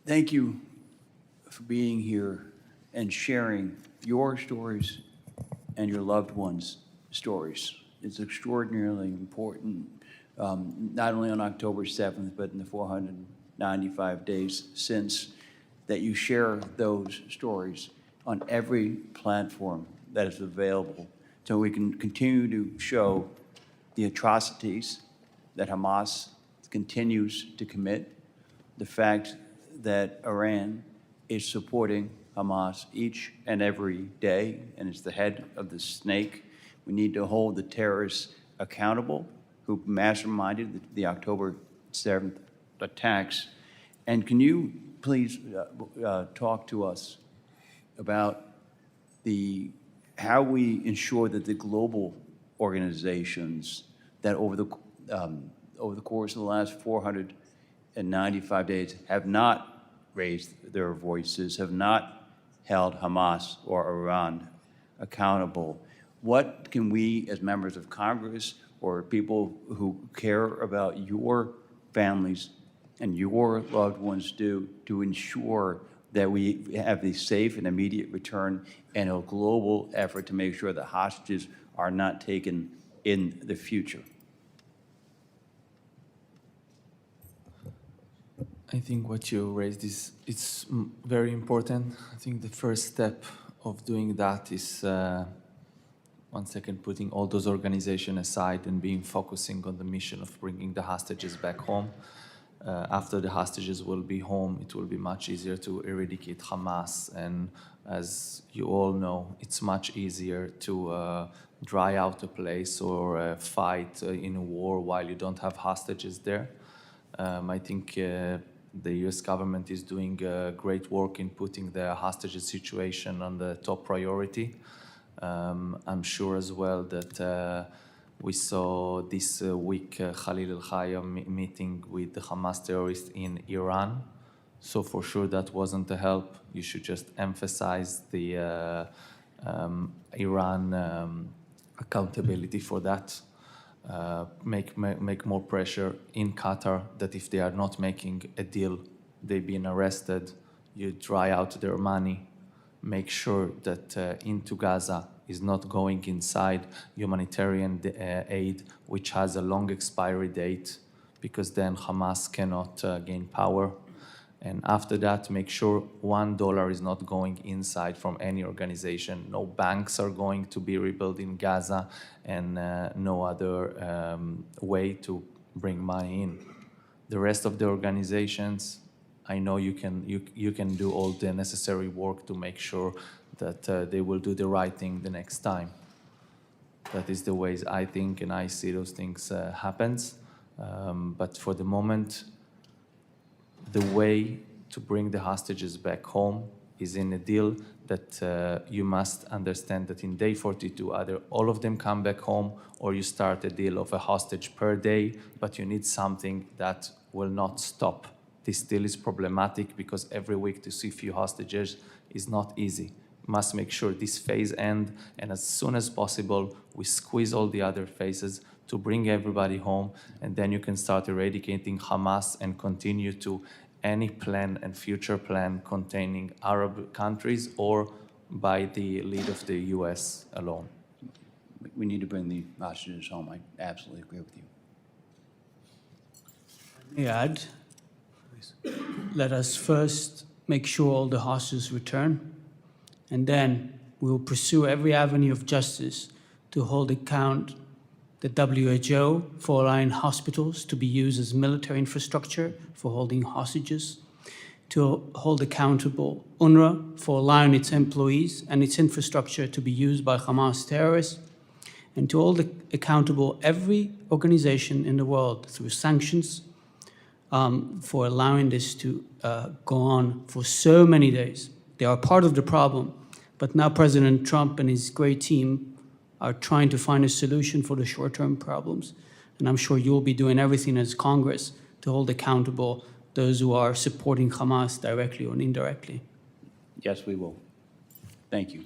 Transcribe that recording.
Thank you for being here and sharing your stories and your loved ones' stories. It's extraordinarily important, not only on October 7th, but in the 495 days since, that you share those stories on every platform that is available so we can continue to show the atrocities that Hamas continues to commit, the fact that Iran is supporting Hamas each and every day, and it's the head of the snake. We need to hold the terrorists accountable who masterminded the October 7th attacks. And can you please talk to us about how we ensure that the global organizations that over the course of the last 495 days have not raised their voices, have not held Hamas or Iran accountable. What can we as members of Congress or people who care about your families and your loved ones do to ensure that we have the safe and immediate return and a global effort to make sure that hostages are not taken in the future? I think what you raised it's very important. I think the first step of doing that is, putting all those organizations aside and focusing on the mission of bringing the hostages back home. After the hostages will be home, it will be much easier to eradicate Hamas. And as you all know, it's much easier to dry out a place or fight in a war while you don't have hostages there. I think the U.S. government is doing great work in putting the hostages situation on the top priority. I'm sure as well that we saw this week Khalil al-Hayya meeting with the Hamas terrorists in Iran. So for sure that wasn't a help. You should just emphasize the Iran accountability for that. Make more pressure in Qatar that if they are not making a deal, they've been arrested, you dry out their money. Make sure that into Gaza is not going inside humanitarian aid, which has a long expiry date, because then Hamas cannot gain power. And after that, make sure $1 is not going inside from any organization. No banks are going to be rebuilt in Gaza, and no other way to bring money in. The rest of the organizations, I know you can do all the necessary work to make sure that they will do the right thing the next time. That is the ways I think and I see those things happens. But for the moment, the way to bring the hostages back home is in a deal that you must understand that in day 42, either all of them come back home or you start a deal of a hostage per day, but you need something that will not stop. This deal is problematic because every week to see few hostages is not easy. Must make sure this phase ends, and as soon as possible, we squeeze all the other phases to bring everybody home, and then you can start eradicating Hamas and continue to any plan and future plan containing Arab countries or by the lead of the U.S. alone. We need to bring the hostages home. I absolutely agree with you. May I add? Let us first make sure all the hostages return, and then we will pursue every avenue of justice to hold account the WHO for allowing hospitals to be used as military infrastructure for holding hostages, to hold accountable UNRWA for allowing its employees and its infrastructure to be used by Hamas terrorists, and to hold accountable every organization in the world through sanctions for allowing this to go on for so many days. They are part of the problem, but now President Trump and his great team are trying to find a solution for the short-term problems. And I'm sure you'll be doing everything as Congress to hold accountable those who are supporting Hamas directly or indirectly. Yes, we will. Thank you.